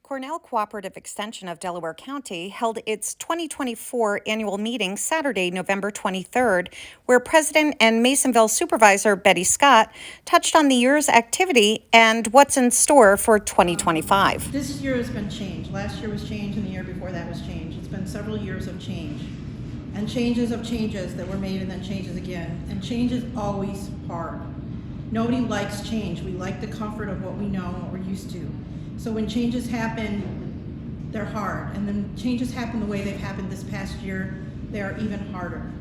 Cornell Cooperative Extension of Delaware County held its 2024 annual meeting Saturday, November 23rd, where President and Masonville Supervisor Betty Scott touched on the year's activity and what's in store for 2025. This year has been change. Last year was change, and the year before that was change. It's been several years of change. And changes of changes that were made and then changes again. And change is always hard. Nobody likes change. We like the comfort of what we know and what we're used to. So when changes happen, they're hard. And then changes happen the way they've happened this past year, they are even harder.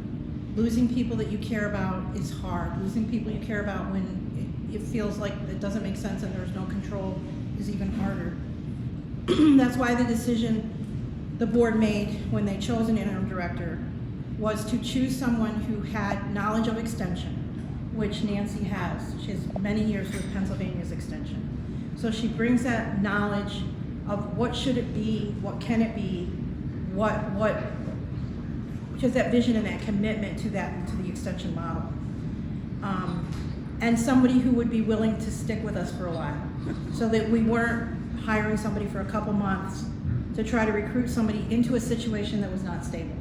Losing people that you care about is hard. Losing people you care about when it feels like it doesn't make sense and there's no control is even harder. That's why the decision the board made when they chose an interim director was to choose someone who had knowledge of extension, which Nancy has. She has many years with Pennsylvania's extension. So she brings that knowledge of what should it be, what can it be, what just that vision and that commitment to the extension model. And somebody who would be willing to stick with us for a while, so that we weren't hiring somebody for a couple months to try to recruit somebody into a situation that was not stable.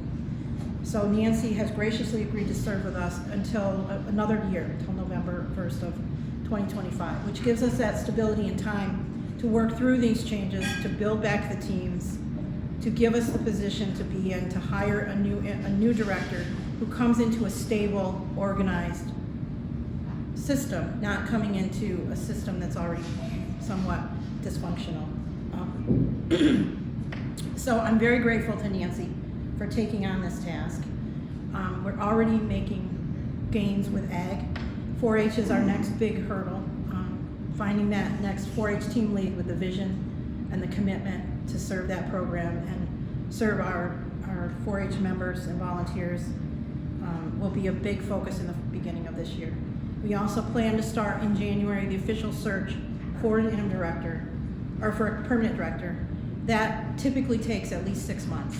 So Nancy has graciously agreed to serve with us until another year, until November 1st of 2025, which gives us that stability and time to work through these changes, to build back the teams, to give us the position to be in, to hire a new director who comes into a stable, organized system, not coming into a system that's already somewhat dysfunctional. So I'm very grateful to Nancy for taking on this task. We're already making gains with ag. 4-H is our next big hurdle. Finding that next 4-H team lead with the vision and the commitment to serve that program and serve our 4-H members and volunteers will be a big focus in the beginning of this year. We also plan to start in January the official search for an interim director, or for a permanent director. That typically takes at least 6 months.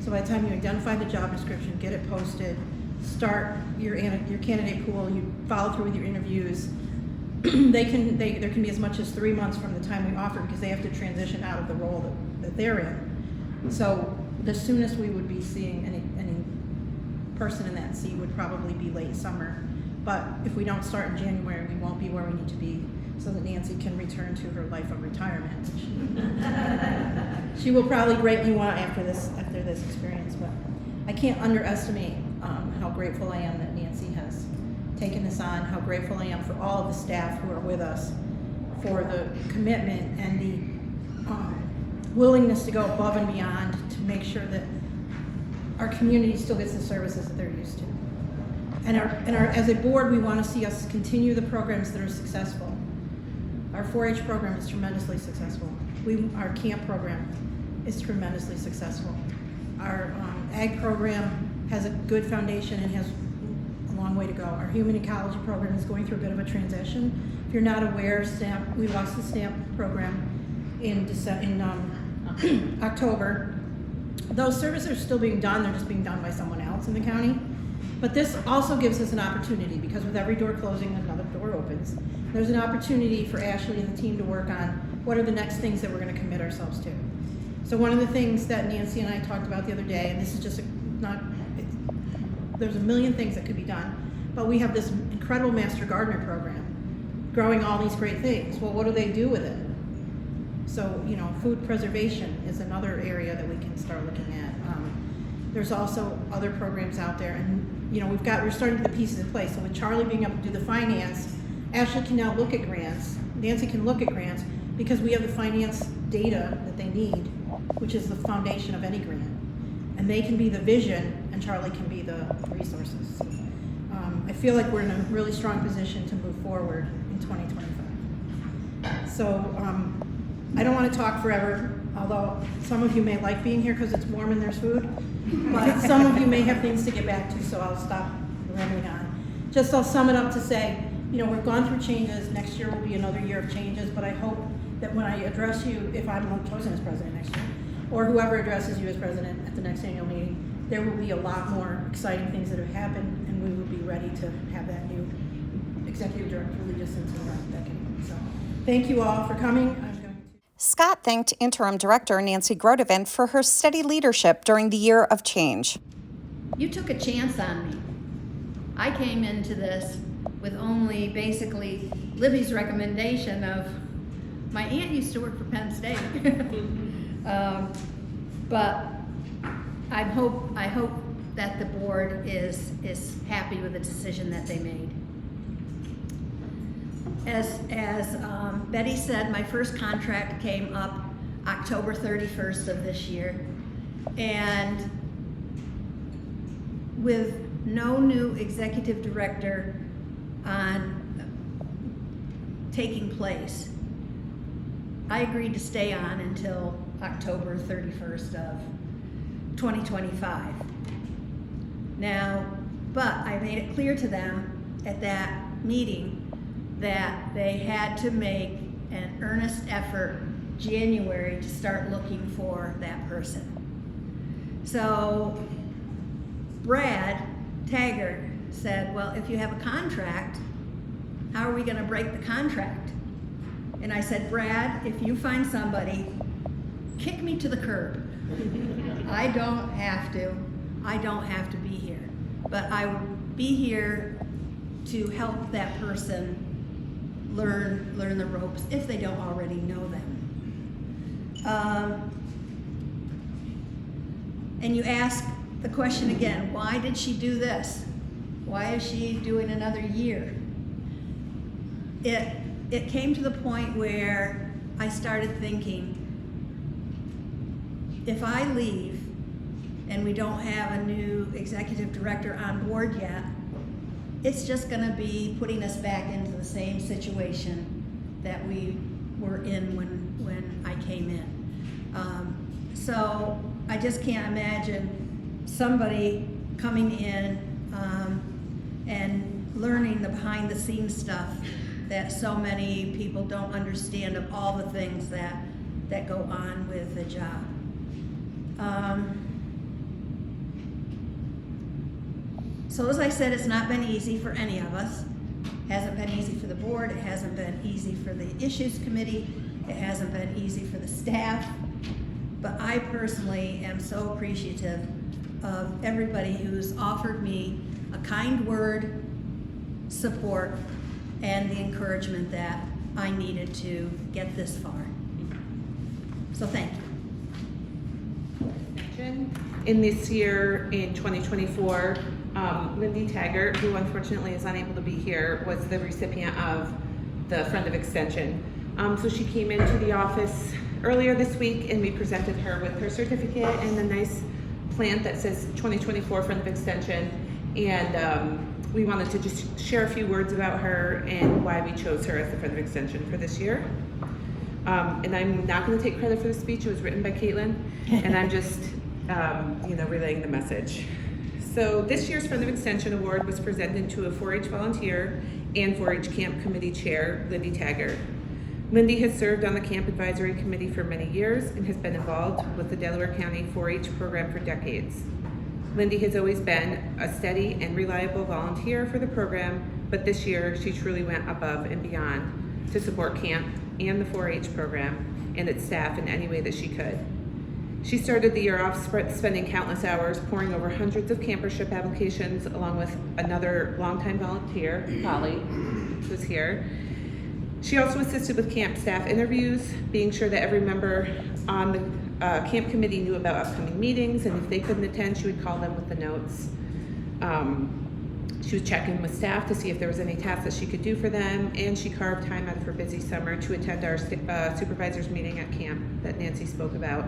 So by the time you identify the job description, get it posted, start your candidate pool, you follow through with your interviews, there can be as much as 3 months from the time we offer, because they have to transition out of the role that they're in. So the soonest we would be seeing any person in that seat would probably be late summer. But if we don't start in January, we won't be where we need to be, so that Nancy can return to her life of retirement. She will probably greatly want after this experience. But I can't underestimate how grateful I am that Nancy has taken this on, how grateful I am for all of the staff who are with us, for the commitment and the willingness to go above and beyond to make sure that our community still gets the services that they're used to. And as a board, we want to see us continue the programs that are successful. Our 4-H program is tremendously successful. Our camp program is tremendously successful. Our ag program has a good foundation and has a long way to go. Our human ecology program is going through a bit of a transition. If you're not aware, we lost the STAMP program in October. Those services are still being done, they're just being done by someone else in the county. But this also gives us an opportunity, because with every door closing, another door opens. There's an opportunity for Ashley and the team to work on what are the next things that we're going to commit ourselves to. So one of the things that Nancy and I talked about the other day, and this is just there's a million things that could be done, but we have this incredible Master Gardener program, growing all these great things. Well, what do they do with it? So, food preservation is another area that we can start looking at. There's also other programs out there, and we're starting to put the pieces in place. So with Charlie being able to do the finance, Ashley can now look at grants, Nancy can look at grants, because we have the finance data that they need, which is the foundation of any grant. And they can be the vision, and Charlie can be the resources. So, I feel like we're in a really strong position to move forward in 2025. So I don't want to talk forever, although some of you may like being here because it's warm and there's food, but some of you may have things to get back to, so I'll stop rambling on. I'll sum it up to say, we've gone through changes. Next year will be another year of changes, but I hope that when I address you, if I'm chosen as president next year, or whoever addresses you as president at the next annual meeting, there will be a lot more exciting things that have happened, and we will be ready to have that new executive director lead us into the next decade. So thank you all for coming. Scott thanked Interim Director Nancy Grodevin for her steady leadership during the year of change. You took a chance on me. I came into this with only basically Libby's recommendation of, my aunt used to work for Penn State. But I hope that the board is happy with the decision that they made. As Betty said, my first contract came up October 31st of this year, and with no new executive director taking place, I agreed to stay on until October 31st of 2025. Now, but I made it clear to them at that meeting that they had to make an earnest effort January to start looking for that person. So Brad Taggart said, well, if you have a contract, how are we gonna break the contract? And I said, Brad, if you find somebody, kick me to the curb. I don't have to be here, but I will be here to help that person learn the ropes if they don't already know them. And you ask the question again, why did she do this? Why is she doing another year? It came to the point where I started thinking, if I leave and we don't have a new executive director on board yet, it's just gonna be putting us back into the same situation that we were in when I came in. So I just can't imagine somebody coming in and learning the behind the scenes stuff that so many people don't understand, of all the things that go on with the job. So as I said, it's not been easy for any of us. It hasn't been easy for the board. It hasn't been easy for the issues committee. It hasn't been easy for the staff. But I personally am so appreciative of everybody who's offered me a kind word, support, and the encouragement that I needed to get this far. So thank you. In this year, in 2024, Lindy Taggart, who unfortunately is unable to be here, was the recipient of the Friend of Extension. So she came into the office earlier this week, and we presented her with her certificate and a nice plant that says 2024 Friend of Extension. And we wanted to just share a few words about her and why we chose her as the Friend of Extension for this year. And I'm not going to take credit for the speech. It was written by Caitlin, and I'm just relaying the message. So this year's Friend of Extension Award was presented to a 4-H volunteer and 4-H camp committee chair, Lindy Taggart. Lindy has served on the camp advisory committee for many years and has been involved with the Delaware County 4-H program for decades. Lindy has always been a steady and reliable volunteer for the program, but this year she truly went above and beyond to support camp and the 4-H program and its staff in any way that she could. She started the year off spending countless hours poring over hundreds of campership applications, along with another longtime volunteer, Holly, who's here. She also assisted with camp staff interviews, being sure that every member on the camp committee knew about upcoming meetings, and if they couldn't attend, she would call them with the notes. She would check in with staff to see if there was any tasks that she could do for them, and she carved time out of her busy summer to attend our supervisors meeting at camp that Nancy spoke about.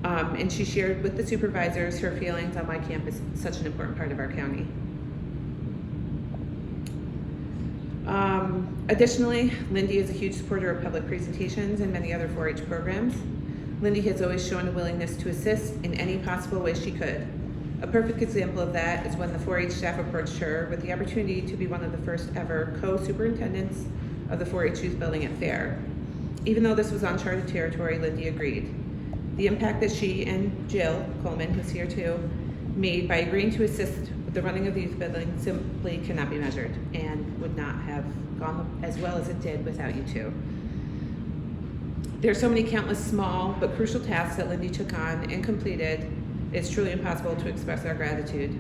And she shared with the supervisors her feelings on why camp is such an important part of our county. Additionally, Lindy is a huge supporter of public presentations and many other 4-H programs. Lindy has always shown a willingness to assist in any possible way she could. A perfect example of that is when the 4-H staff approached her with the opportunity to be one of the first ever co-superintendents of the 4-H youth building at Fair. Even though this was uncharted territory, Lindy agreed. The impact that she and Jill Coleman, who's here too, made by agreeing to assist with the running of the youth building simply cannot be measured and would not have gone as well as it did without you two. There's so many countless small but crucial tasks that Lindy took on and completed. It's truly impossible to express our gratitude.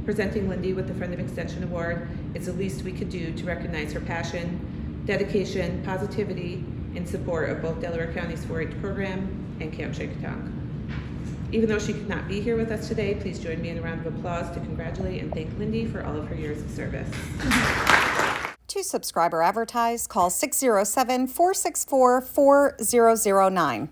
Presenting Lindy with the Friend of Extension Award is the least we could do to recognize her passion, dedication, positivity, and support of both Delaware County's 4-H program and Camp Shakeatonk. Even though she could not be here with us today, please join me in a round of applause to congratulate and thank Lindy for all of her years of service. To subscribe or advertise, call 607-464-4009.